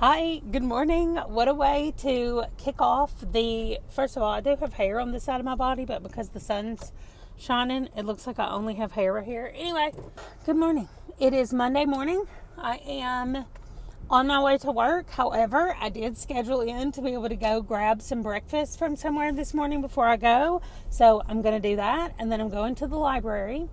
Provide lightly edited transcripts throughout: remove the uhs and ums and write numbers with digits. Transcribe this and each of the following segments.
Hi, good morning. What a way to kick off first of all, I do have hair on this side of my body, but because the sun's shining, it looks like I only have hair right here. Anyway, good morning. It is Monday morning. I am on my way to work. However, I did schedule in to be able to go grab some breakfast from somewhere this morning before I go. So I'm going to do that. And then I'm going to the library.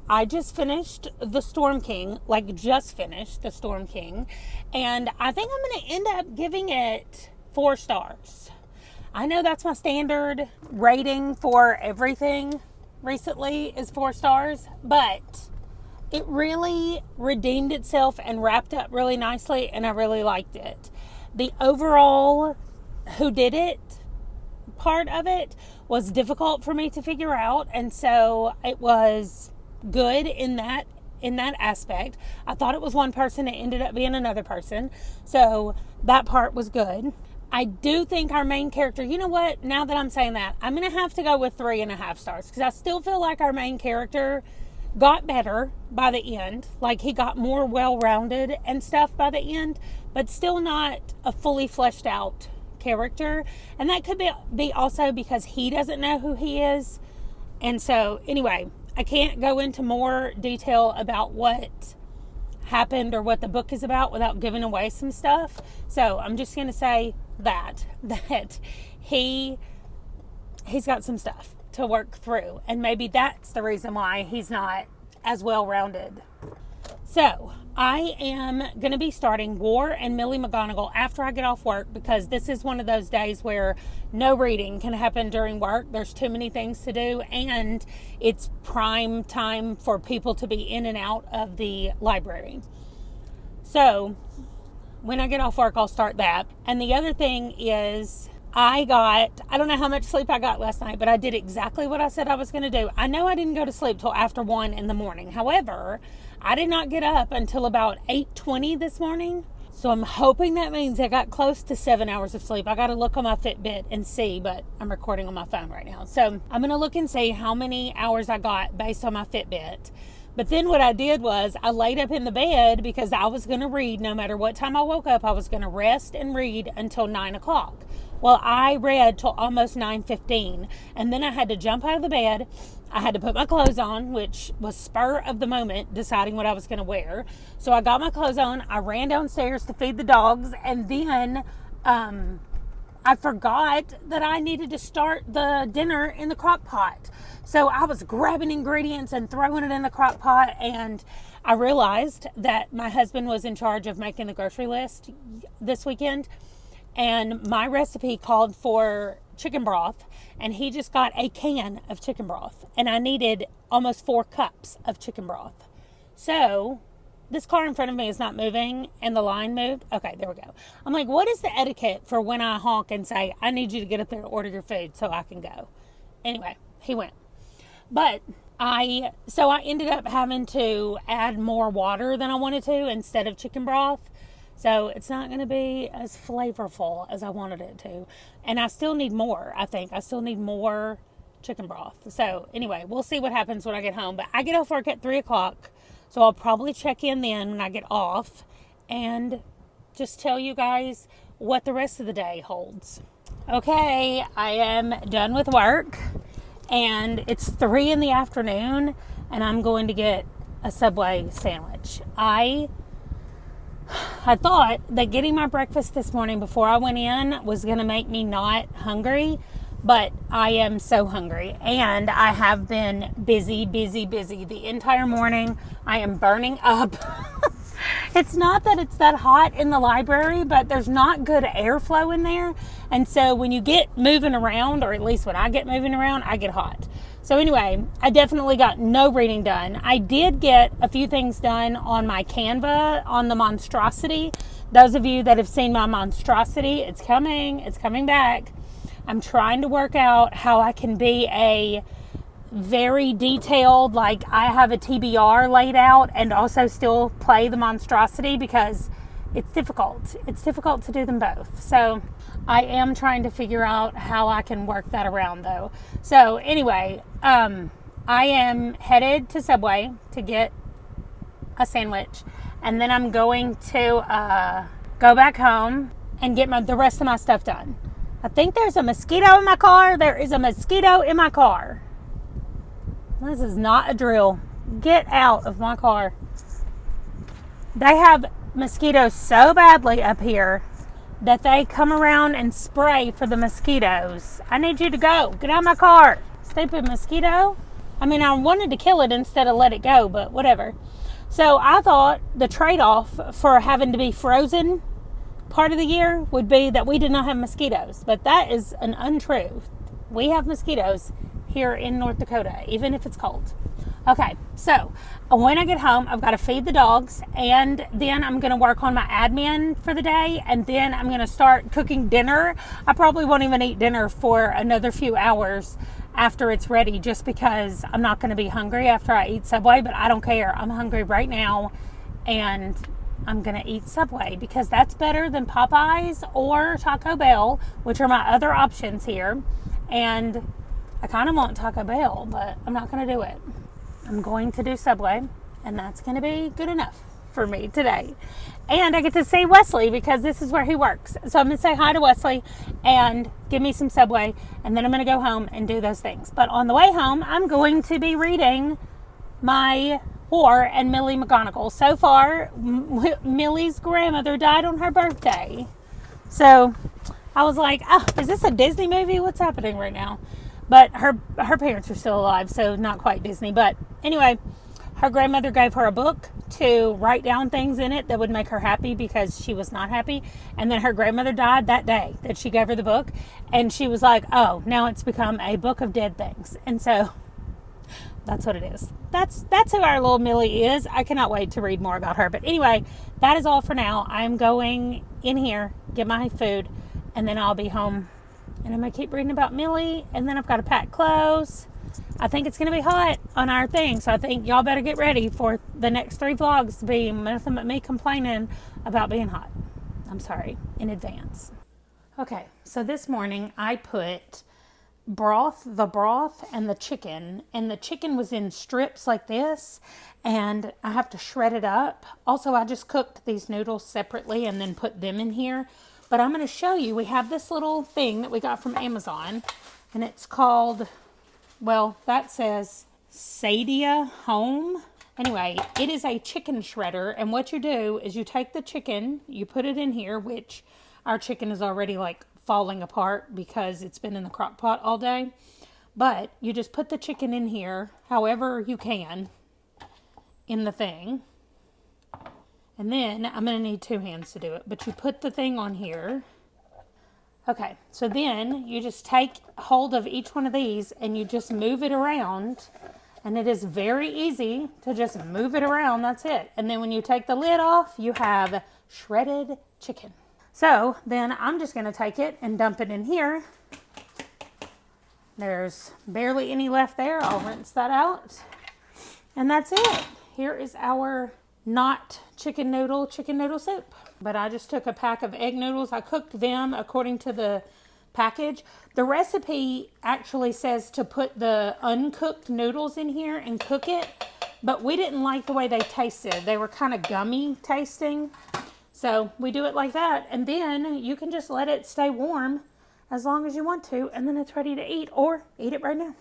I just finished The Storm King, just finished The Storm King, and I think I'm going to end up giving it 4 stars. I know that's my standard rating for everything recently is 4 stars, but it really redeemed itself and wrapped up really nicely, and I really liked it. The overall who did it part of it was difficult for me to figure out, and so it was good in that aspect. I thought it was one person, it ended up being another person, so that part was good. I do think our main character, you know what, now that I'm saying that, I'm gonna have to go with 3.5 stars, because I still feel like our main character got better by the end. Like, he got more well-rounded and stuff by the end, but still not a fully fleshed out character. And that could be also because he doesn't know who he is. And so anyway, I can't go into more detail about what happened or what the book is about without giving away some stuff. So I'm just going to say that he's got some stuff to work through, and maybe that's the reason why he's not as well-rounded. So I am going to be starting War and Millie McGonagall after I get off work, because this is one of those days where no reading can happen during work. There's too many things to do, and it's prime time for people to be in and out of the library. So when I get off work, I'll start that. And the other thing is, I don't know how much sleep I got last night, but I did exactly what I said I was going to do. I know I didn't go to sleep till after 1 in the morning. However, I did not get up until about 8:20 this morning. So I'm hoping that means I got close to 7 hours of sleep. I got to look on my Fitbit and see, but I'm recording on my phone right now. So I'm going to look and see how many hours I got based on my Fitbit. But then what I did was I laid up in the bed because I was going to read no matter what time I woke up. I was going to rest and read until 9 o'clock. Well, I read till almost 9:15, and then I had to jump out of the bed. I had to put my clothes on, which was spur of the moment, deciding what I was going to wear. So I got my clothes on. I ran downstairs to feed the dogs, and then I forgot that I needed to start the dinner in the crock pot. So I was grabbing ingredients and throwing it in the crock pot, and I realized that my husband was in charge of making the grocery list this weekend, and my recipe called for chicken broth, and he just got a can of chicken broth, and I needed almost 4 cups of chicken broth. So this car in front of me is not moving, and the line moved. Okay, there we go. I'm like, what is the etiquette for when I honk and say, I need you to get up there and order your food so I can go? Anyway, he went. But I ended up having to add more water than I wanted to instead of chicken broth. So it's not going to be as flavorful as I wanted it to. And I still need more, I think. I still need more chicken broth. So anyway, we'll see what happens when I get home. But I get off work at 3 o'clock. So I'll probably check in then when I get off and just tell you guys what the rest of the day holds. Okay, I am done with work. And it's 3 in the afternoon. And I'm going to get a Subway sandwich. I thought that getting my breakfast this morning before I went in was going to make me not hungry, but I am so hungry, and I have been busy the entire morning. I am burning up. It's not that it's that hot in the library, but there's not good airflow in there, and so when you get moving around, or at least when I get moving around, I get hot. So anyway, I definitely got no reading done. I did get a few things done on my Canva on the monstrosity. Those of you that have seen my monstrosity, it's coming back. I'm trying to work out how I can be a very detailed, like I have a TBR laid out, and also still play the monstrosity, because it's difficult. It's difficult to do them both. So I am trying to figure out how I can work that around, though. So anyway, I am headed to Subway to get a sandwich, and then I'm going to go back home, and get the rest of my stuff done. I think there's a mosquito in my car. There is a mosquito in my car. This is not a drill. Get out of my car. They have mosquitoes so badly up here that they come around and spray for the mosquitoes. I need you to go. Get out of my car. Stupid mosquito. I mean, I wanted to kill it instead of let it go, but whatever. So I thought the trade-off for having to be frozen part of the year would be that we did not have mosquitoes. But that is an untruth. We have mosquitoes here in North Dakota, even if it's cold. Okay, so when I get home, I've got to feed the dogs, and then I'm going to work on my admin for the day, and then I'm going to start cooking dinner. I probably won't even eat dinner for another few hours after it's ready, just because I'm not going to be hungry after I eat Subway, but I don't care. I'm hungry right now, and I'm going to eat Subway because that's better than Popeyes or Taco Bell, which are my other options here. And I kind of want Taco Bell, but I'm not going to do it. I'm going to do Subway, and that's going to be good enough for me today. And I get to see Wesley because this is where he works. So I'm going to say hi to Wesley and give me some Subway, and then I'm going to go home and do those things. But on the way home, I'm going to be reading my War and Millie McGonagall. So far, Millie's grandmother died on her birthday. So I was like, oh, is this a Disney movie? What's happening right now? But her parents are still alive, so not quite Disney. But anyway, her grandmother gave her a book to write down things in it that would make her happy because she was not happy. And then her grandmother died that day that she gave her the book. And she was like, oh, now it's become a book of dead things. And so that's what it is. That's who our little Millie is. I cannot wait to read more about her. But anyway, that is all for now. I'm going in here, get my food, and then I'll be home. And I'm going to keep reading about Millie, and then I've got to pack clothes. I think it's going to be hot on our thing, so I think y'all better get ready for the next 3 vlogs to be nothing but me complaining about being hot. I'm sorry in advance. Okay, so this morning I put the broth and the chicken was in strips like this, and I have to shred it up. Also, I just cooked these noodles separately and then put them in here. But I'm going to show you, we have this little thing that we got from Amazon, and it's called, well, that says Sadia Home. Anyway, it is a chicken shredder, and what you do is you take the chicken, you put it in here, which our chicken is already like falling apart because it's been in the crock pot all day. But you just put the chicken in here, however you can, in the thing. And then I'm going to need 2 hands to do it. But you put the thing on here. Okay, so then you just take hold of each one of these and you just move it around. And it is very easy to just move it around. That's it. And then when you take the lid off, you have shredded chicken. So then I'm just going to take it and dump it in here. There's barely any left there. I'll rinse that out. And that's it. Here is our not chicken noodle soup. But I just took a pack of egg noodles. I cooked them according to the package. The recipe actually says to put the uncooked noodles in here and cook it, but we didn't like the way they tasted. They were kind of gummy tasting. So we do it like that, and then you can just let it stay warm as long as you want to, and then it's ready to eat, or eat it right now.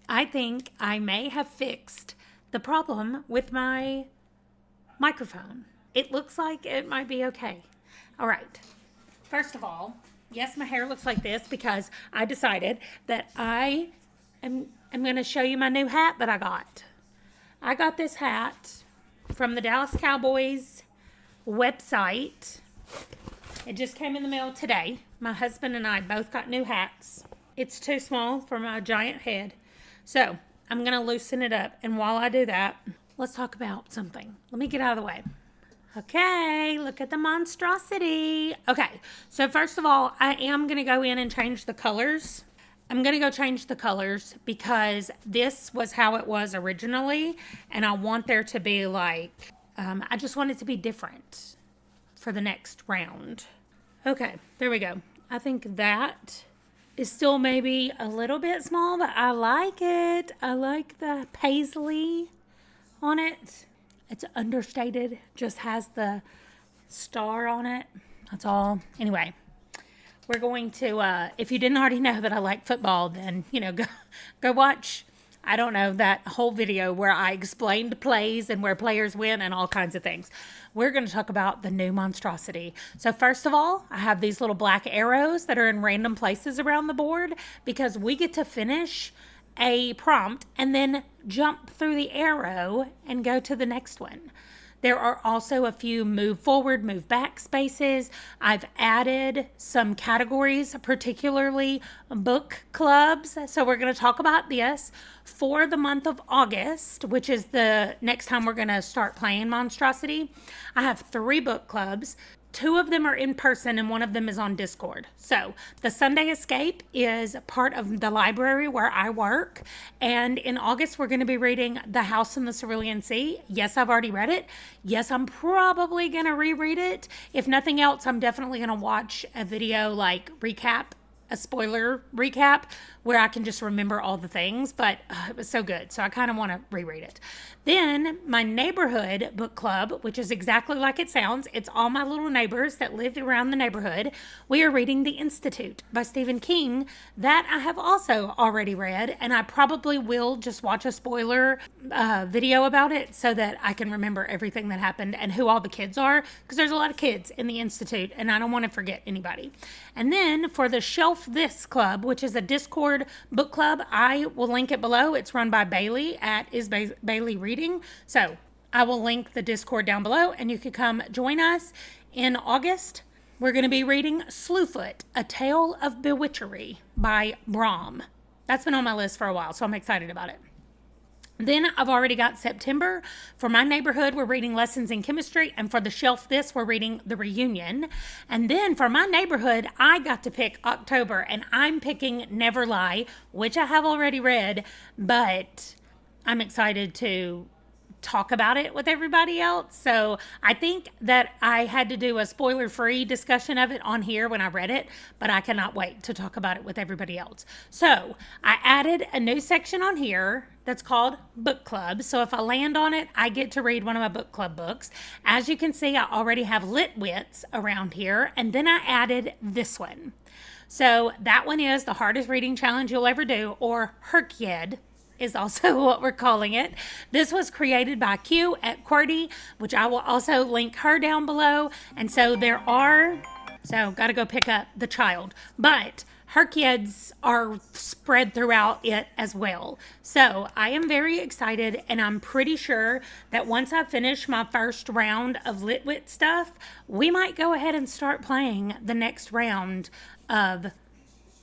I think I may have fixed the problem with my microphone. It looks like it might be okay. All right. First of all, yes, my hair looks like this because I decided that I'm going to show you my new hat that I got. I got this hat from the Dallas Cowboys website. It just came in the mail today. My husband and I both got new hats. It's too small for my giant head. So I'm going to loosen it up. And while I do that, let's talk about something. Let me get out of the way. Okay, look at the monstrosity. Okay, so first of all, I am going to go in and change the colors. I'm going to go change the colors because this was how it was originally. And I want there to be like, I just want it to be different for the next round. Okay, there we go. I think that is still maybe a little bit small, but I like it. I like the paisley on it. It's understated, just has the star on it. That's all. Anyway, we're going to, if you didn't already know that I like football, then, go watch, I don't know, that whole video where I explained plays and where players win and all kinds of things. We're going to talk about the new monstrosity. So first of all, I have these little black arrows that are in random places around the board because we get to finish a prompt and then jump through the arrow and go to the next one. There are also a few move forward, move back spaces. I've added some categories, particularly book clubs. So we're going to talk about this for the month of August, which is the next time we're going to start playing Monstrosity. I have 3 book clubs. 2 of them are in person and 1 of them is on Discord. So the Sunday Escape is part of the library where I work. And in August, we're going to be reading The House in the Cerulean Sea. Yes, I've already read it. Yes, I'm probably going to reread it. If nothing else, I'm definitely going to watch a video like a spoiler recap where I can just remember all the things, but it was so good. So I kind of want to reread it. Then my neighborhood book club, which is exactly like it sounds. It's all my little neighbors that live around the neighborhood. We are reading The Institute by Stephen King that I have also already read, and I probably will just watch a spoiler video about it so that I can remember everything that happened and who all the kids are, because there's a lot of kids in The Institute and I don't want to forget anybody. And then for the Shelf This Club, which is a Discord book club, I will link it below. It's run by Bailey at Bailey Reading. So I will link the Discord down below and you can come join us in August. We're going to be reading Slewfoot, A Tale of Bewitchery by Brom. That's been on my list for a while, so I'm excited about it. Then I've already got September. For my neighborhood, we're reading Lessons in Chemistry. And for the Shelf This, we're reading The Reunion. And then for my neighborhood, I got to pick October. And I'm picking Never Lie, which I have already read. But I'm excited to talk about it with everybody else. So I think that I had to do a spoiler-free discussion of it on here when I read it, but I cannot wait to talk about it with everybody else. So I added a new section on here that's called Book Club. So if I land on it, I get to read one of my book club books. As you can see, I already have Lit Wits around here, and then I added this one. So that one is the hardest reading challenge you'll ever do, or Herkyed is also what we're calling it. This was created by Q at QWERTY, which I will also link her down below. And so got to go pick up the child. But Herkyeds are spread throughout it as well. So I am very excited, and I'm pretty sure that once I finish my first round of Litwit stuff, we might go ahead and start playing the next round of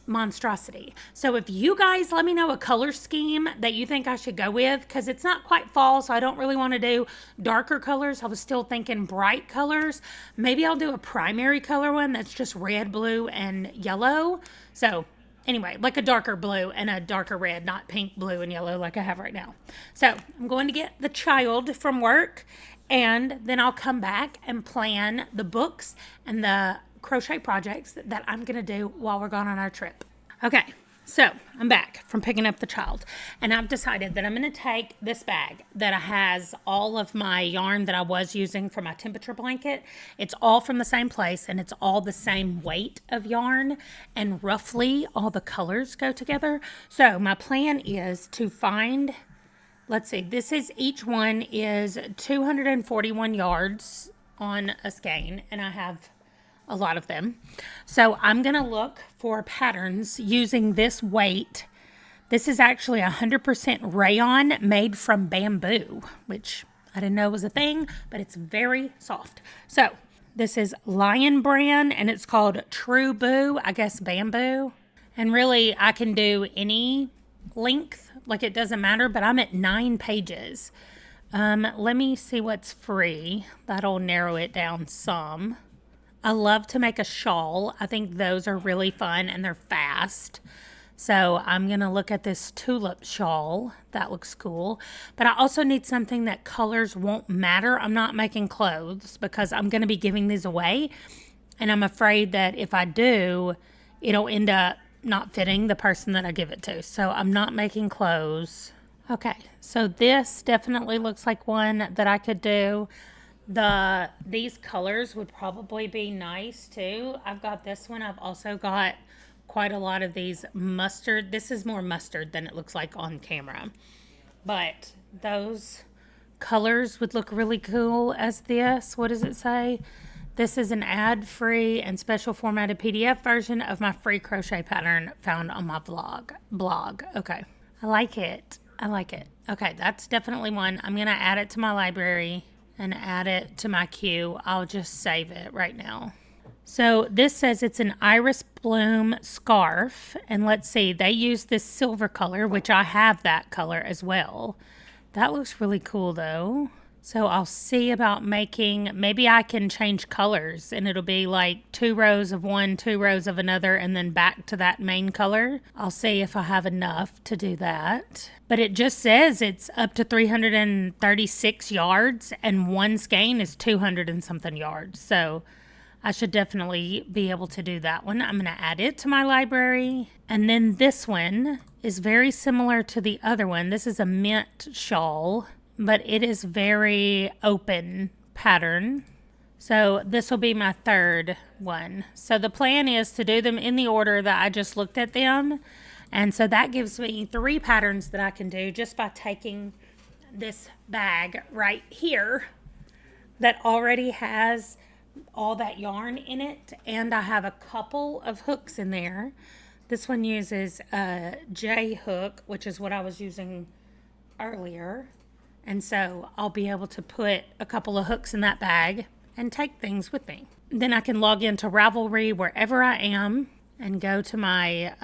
Monstrosity. So if you guys let me know a color scheme that you think I should go with, because it's not quite fall, so I don't really want to do darker colors. I was still thinking bright colors. Maybe I'll do a primary color one that's just red, blue, and yellow. So anyway, like a darker blue and a darker red, not pink, blue, and yellow like I have right now. So I'm going to get the child from work, and then I'll come back and plan the books and the crochet projects that I'm going to do while we're gone on our trip. Okay, so I'm back from picking up the child, and I've decided that I'm going to take this bag that has all of my yarn that I was using for my temperature blanket. It's all from the same place, and it's all the same weight of yarn, and roughly all the colors go together. So my plan is to find, let's see, each one is 241 yards on a skein, and I have a lot of them. So I'm going to look for patterns using this weight. This is actually 100% rayon made from bamboo, which I didn't know was a thing, but it's very soft. So this is Lion Brand, and it's called True Boo, I guess bamboo. And really, I can do any length, like it doesn't matter, but I'm at 9 pages. Let me see what's free. That'll narrow it down some. I love to make a shawl. I think those are really fun and they're fast. So I'm going to look at this tulip shawl. That looks cool. But I also need something that colors won't matter. I'm not making clothes because I'm going to be giving these away. And I'm afraid that if I do, it'll end up not fitting the person that I give it to. So I'm not making clothes. Okay, so this definitely looks like one that I could do. These colors would probably be nice too. I've got this one. I've also got quite a lot of these mustard. This is more mustard than it looks like on camera. But those colors would look really cool as this. What does it say? This is an ad-free and special formatted PDF version of my free crochet pattern found on my blog. Okay. I like it. I like it. Okay, that's definitely one. I'm going to add it to my library and add it to my queue. I'll just save it right now. So this says it's an iris bloom scarf. And let's see, they use this silver color, which I have that color as well. That looks really cool though. So I'll see about making, maybe I can change colors and it'll be like 2 rows of one, 2 rows of another, and then back to that main color. I'll see if I have enough to do that. But it just says it's up to 336 yards and one skein is 200 and something yards. So I should definitely be able to do that one. I'm going to add it to my library. And then this one is very similar to the other one. This is a mint shawl, but it is very open pattern. So this will be my third one. So the plan is to do them in the order that I just looked at them. And so that gives me 3 patterns that I can do just by taking this bag right here that already has all that yarn in it. And I have a couple of hooks in there. This one uses a J hook, which is what I was using earlier. And so I'll be able to put a couple of hooks in that bag and take things with me. Then I can log into Ravelry wherever I am and go to my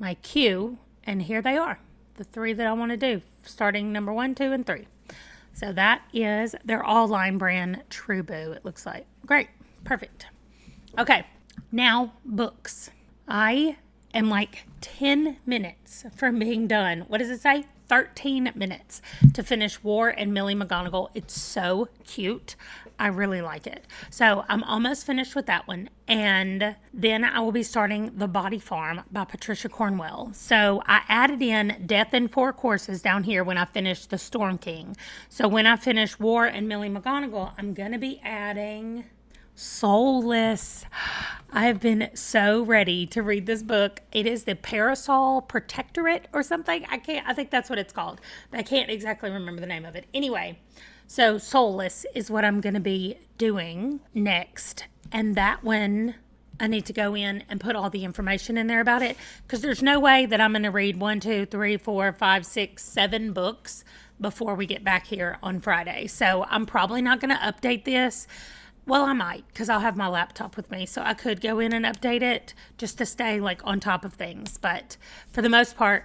my queue, and here they are, the 3 that I want to do, starting number 1, 2, and 3. So that is, they're all Line Brand Trueboo, it looks like. Great, perfect. Okay, now books. I am like 10 minutes from being done. What does it say? 13 minutes to finish War and Millie McGonagall. It's so cute. I really like it. So I'm almost finished with that one. And then I will be starting The Body Farm by Patricia Cornwell. So I added in Death in 4 Courses down here when I finished The Storm King. So when I finish War and Millie McGonagall, I'm going to be adding Soulless. I have been so ready to read this book. It is the Parasol Protectorate or something. I think that's what it's called. But I can't exactly remember the name of it. Anyway, so Soulless is what I'm going to be doing next. And that one, I need to go in and put all the information in there about it. Because there's no way that I'm going to read 1, 2, 3, 4, 5, 6, 7 books before we get back here on Friday. So I'm probably not going to update this. Well, I might, because I'll have my laptop with me, so I could go in and update it just to stay like on top of things. But for the most part,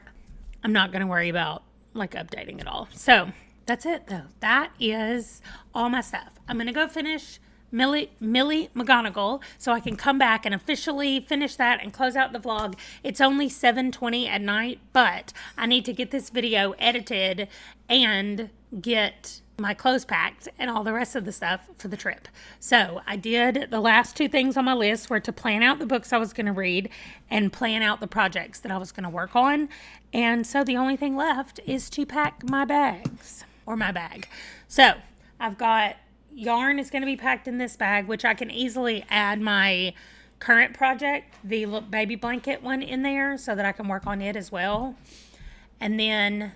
I'm not going to worry about like updating it all. So that's it though. That is all my stuff. I'm going to go finish Millie McGonagall so I can come back and officially finish that and close out the vlog. It's only 7:20 at night, but I need to get this video edited and get my clothes packed and all the rest of the stuff for the trip. So I did the last 2 things on my list were to plan out the books I was going to read and plan out the projects that I was going to work on. And so the only thing left is to pack my bags or my bag. So I've got yarn is going to be packed in this bag, which I can easily add my current project, the baby blanket one, in there so that I can work on it as well. And then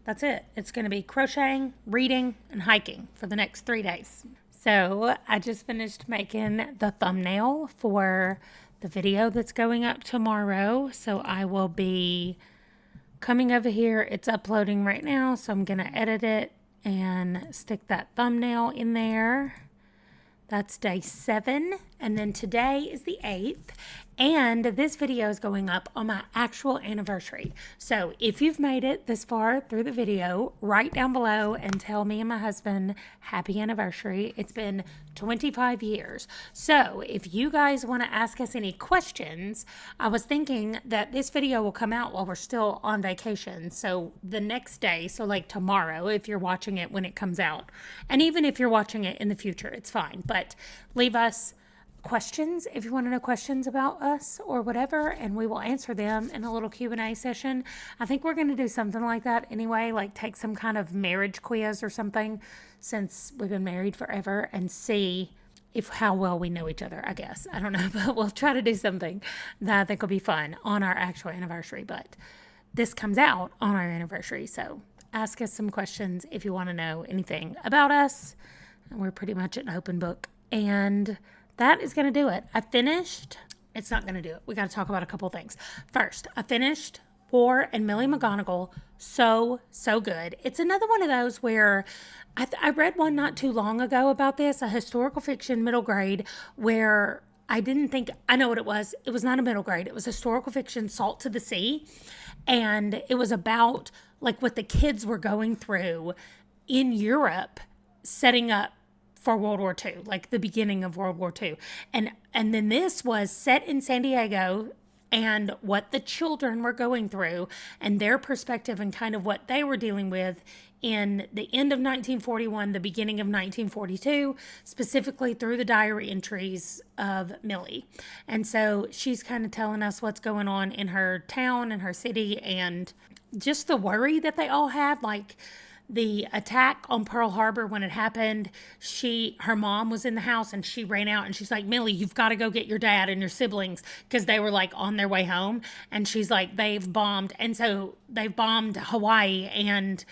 that's it. It's going to be crocheting, reading, and hiking for the next 3 days. So I just finished making the thumbnail for the video that's going up tomorrow. So I will be coming over here. It's uploading right now, so I'm going to edit it and stick that thumbnail in there. That's day 7, and then today is the 8th, and this video is going up on my actual anniversary. So if you've made it this far through the video, write down below and tell me and my husband happy anniversary. It's been 25 years. So if you guys want to ask us any questions, I was thinking that this video will come out while we're still on vacation. So the next day, so like tomorrow, if you're watching it when it comes out, and even if you're watching it in the future, it's fine. But leave us questions if you want to know questions about us or whatever, and we will answer them in a little Q&A session. I think we're going to do something like that anyway, like take some kind of marriage quiz or something, since we've been married forever, and see how well we know each other, I guess. I don't know, but we'll try to do something that I think will be fun on our actual anniversary. But this comes out on our anniversary, so ask us some questions if you want to know anything about us. We're pretty much an open book. And that is going to do it. It's not going to do it. We got to talk about a couple things. First, I finished War and Millie McGonigal. So good. It's another one of those where I read one not too long ago about this, a historical fiction middle grade, where I didn't think, I know what it was. It was not a middle grade. It was historical fiction, Salt to the Sea. And it was about like what the kids were going through in Europe, setting up for World War II, like the beginning of World War II. And then this was set in San Diego, and what the children were going through and their perspective and kind of what they were dealing with in the end of 1941, the beginning of 1942, specifically through the diary entries of Millie. And so she's kind of telling us what's going on in her town and her city, and just the worry that they all had, like the attack on Pearl Harbor when it happened. Her mom was in the house and she ran out and she's like, Millie, you've got to go get your dad and your siblings, because they were like on their way home. And she's like, they've bombed. And so they've bombed Hawaii and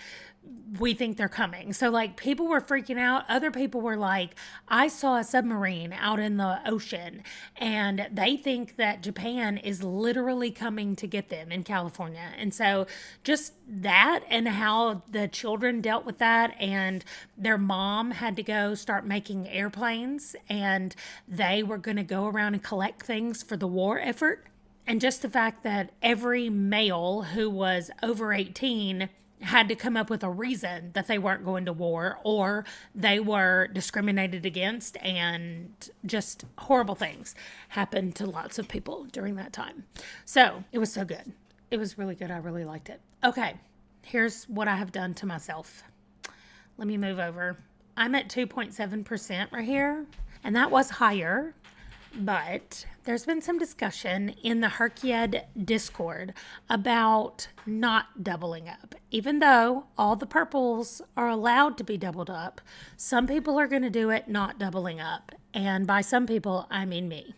we think they're coming. So like people were freaking out. Other people were like, I saw a submarine out in the ocean, and they think that Japan is literally coming to get them in California. And so just that, and how the children dealt with that, and their mom had to go start making airplanes, and they were going to go around and collect things for the war effort. And just the fact that every male who was over 18 had to come up with a reason that they weren't going to war, or they were discriminated against, and just horrible things happened to lots of people during that time. So it was so good. It was really good. I really liked it. Okay, here's what I have done to myself. Let me move over. I'm at 2.7% right here, and that was higher. But there's been some discussion in the Herkied Discord about not doubling up. Even though all the purples are allowed to be doubled up, some people are going to do it not doubling up. And by some people, I mean me.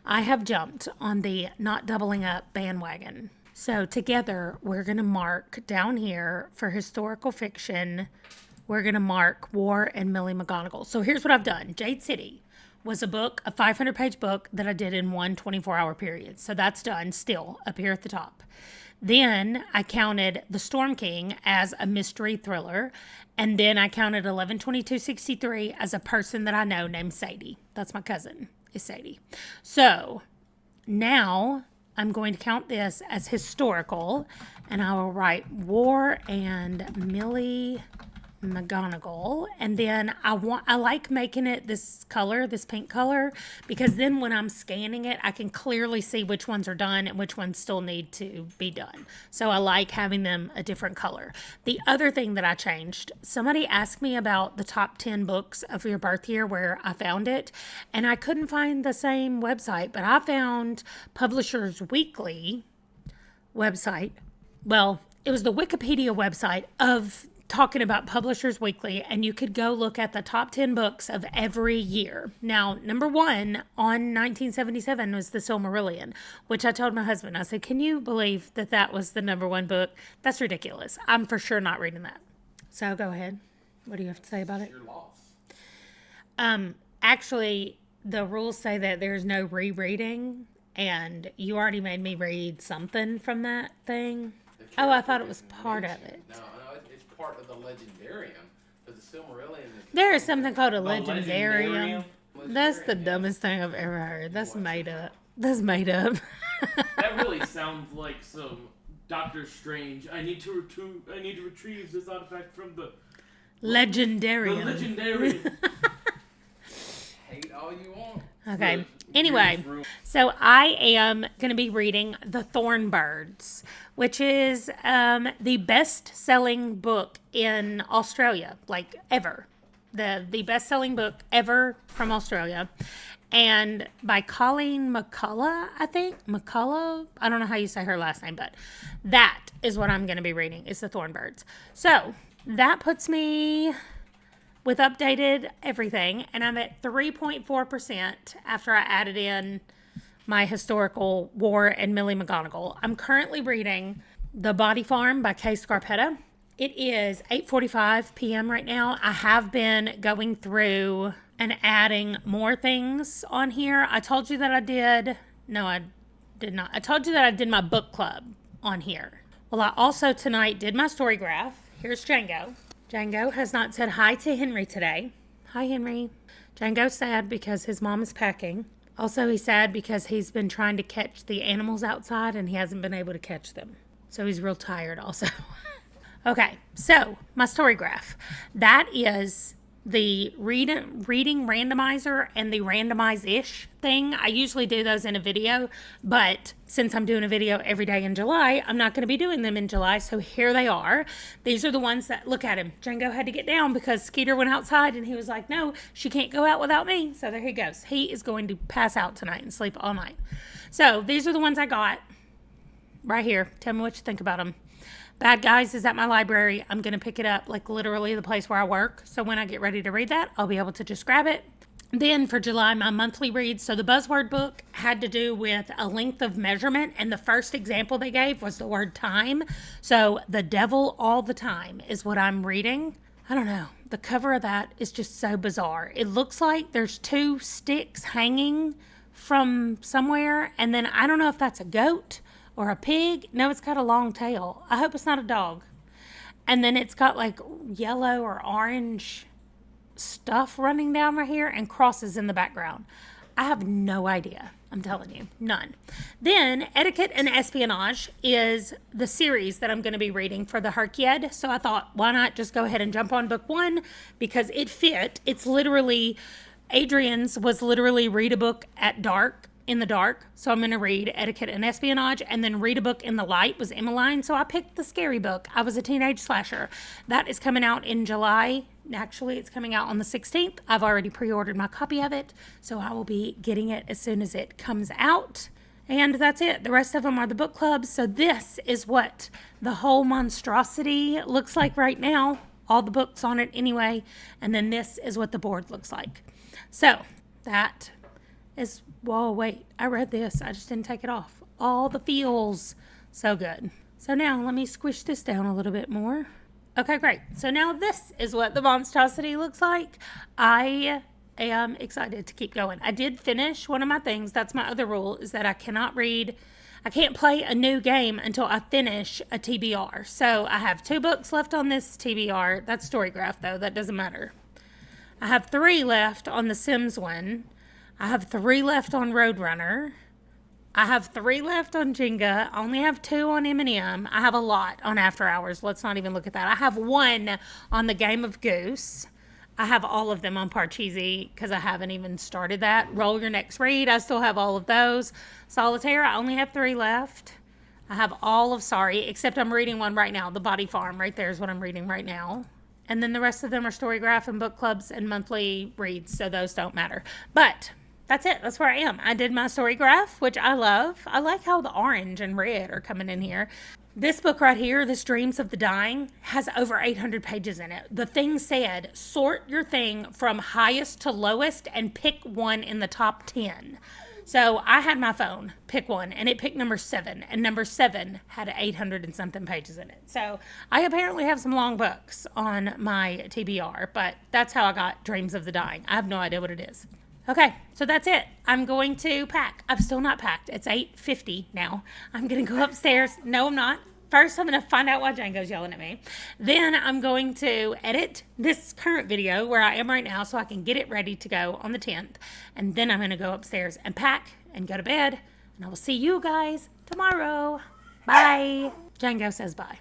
I have jumped on the not doubling up bandwagon. So together, we're going to mark down here for historical fiction, we're going to mark War and Millie McGonigal. So here's what I've done. Jade City was a 500-page book that I did in one 24-hour period. So that's done still up here at the top. Then I counted The Storm King as a mystery thriller. And then I counted 11/22/63 as a person that I know named Sadie. That's my cousin, is Sadie. So now I'm going to count this as historical, and I will write War and Millie McGonigal. And then I like making it this color, this pink color, because then when I'm scanning it, I can clearly see which ones are done and which ones still need to be done. So I like having them a different color. The other thing that I changed, somebody asked me about the top 10 books of your birth year, where I found it, and I couldn't find the same website, but I found Publishers Weekly website. Well, it was the Wikipedia website of talking about Publishers Weekly, and you could go look at the top 10 books of every year. Now, number one on 1977 was The Silmarillion, which I told my husband, I said, can you believe that that was the number one book? That's ridiculous. I'm for sure not reading that. So go ahead. What do you have to say about it? Your loss. Actually, the rules say that there's no rereading, and you already made me read something from that thing. Oh, I thought it was part of it. No, it's part of the Legendarium. But the Silmarillion There is something called a Legendarium. That's the dumbest thing I've ever heard. That's made up. That's made up. That really sounds like some Doctor Strange. I need to retrieve this artifact from the Legendarium. The Legendarium. hate all you want. Okay. Anyway, so I am going to be reading The Thornbirds, which is the best-selling book in Australia, like ever. The best-selling book ever from Australia. and by Colleen McCullough, I think. McCullough? I don't know how you say her last name, but that is what I'm going to be reading. It's The Thornbirds. So that puts me with updated everything, and I'm at 3.4% after I added in my historical war and Millie McGonigal. I'm currently reading The Body Farm by Kay Scarpetta. It is 8:45 p.m. right now. I have been going through and adding more things on here. I told you that I did. No, I did not. I told you that I did my book club on here. Well, I also tonight did my storygraph. Here's Django. Django has not said hi to Henry today. Hi, Henry. Django's sad because his mom is packing. Also, he's sad because he's been trying to catch the animals outside and he hasn't been able to catch them. So he's real tired also. Okay, so my storygraph. That is the reading randomizer and the randomize-ish thing. I usually do those in a video, but since I'm doing a video every day in July, I'm not going to be doing them in July, so here they are. These are the ones that, look at him. Django had to get down because Skeeter went outside and he was like, no, she can't go out without me. So there he goes. He is going to pass out tonight and sleep all night. So these are the ones I got right here. Tell me what you think about them. Bad Guys is at my library. I'm going to pick it up, like literally the place where I work. So when I get ready to read that, I'll be able to just grab it. Then for July, my monthly reads. So the buzzword book had to do with a length of measurement. And the first example they gave was the word time. So The Devil All the Time is what I'm reading. I don't know. The cover of that is just so bizarre. It looks like there's two sticks hanging from somewhere. And then I don't know if that's a goat or a pig. No, it's got a long tail. I hope it's not a dog. And then it's got like yellow or orange stuff running down right here and crosses in the background. I have no idea. I'm telling you, none. Then Etiquette and Espionage is the series that I'm going to be reading for the Herkied. So I thought, why not just go ahead and jump on book one because it fit. It's literally, Adrian's was literally read a book at dark. In the dark. So I'm going to read Etiquette and Espionage, and then read a book in the light was Emmeline. So I picked the scary book. I was a teenage slasher. That is coming out in July. Actually, it's coming out on the 16th. I've already pre-ordered my copy of it. So I will be getting it as soon as it comes out. And that's it. The rest of them are the book clubs. So this is what the whole monstrosity looks like right now. All the books on it anyway. And then this is what the board looks like. So that is, whoa, wait, I read this. I just didn't take it off. All the feels. So good. So now let me squish this down a little bit more. Okay, great. So now this is what the monstrosity looks like. I am excited to keep going. I did finish one of my things. That's my other rule, is that I can't play a new game until I finish a TBR. So I have 2 books left on this TBR. That's Storygraph, though. That doesn't matter. I have 3 left on the Sims one. I have 3 left on Roadrunner. I have 3 left on Jenga. I only have 2 on M&M. I have a lot on After Hours. Let's not even look at that. I have 1 on the Game of Goose. I have all of them on Parcheesi because I haven't even started that. Roll Your Next Read. I still have all of those. Solitaire, I only have 3 left. I have all of Sorry, except I'm reading one right now. The Body Farm right there is what I'm reading right now. And then the rest of them are Storygraph and book clubs and monthly reads, so those don't matter. But that's it. That's where I am. I did my Storygraph, which I love. I like how the orange and red are coming in here. This book right here, This Dreams of the Dying, has over 800 pages in it. The thing said, sort your thing from highest to lowest and pick one in the top 10. So I had my phone pick one, and it picked number 7, and number 7 had 800 and something pages in it. So I apparently have some long books on my TBR, but that's how I got Dreams of the Dying. I have no idea what it is. Okay, so that's it. I'm going to pack. I've still not packed. It's 8:50 now. I'm going to go upstairs. No, I'm not. First, I'm going to find out why Django's yelling at me. Then I'm going to edit this current video where I am right now so I can get it ready to go on the 10th. And then I'm going to go upstairs and pack and go to bed. And I will see you guys tomorrow. Bye. Django says bye.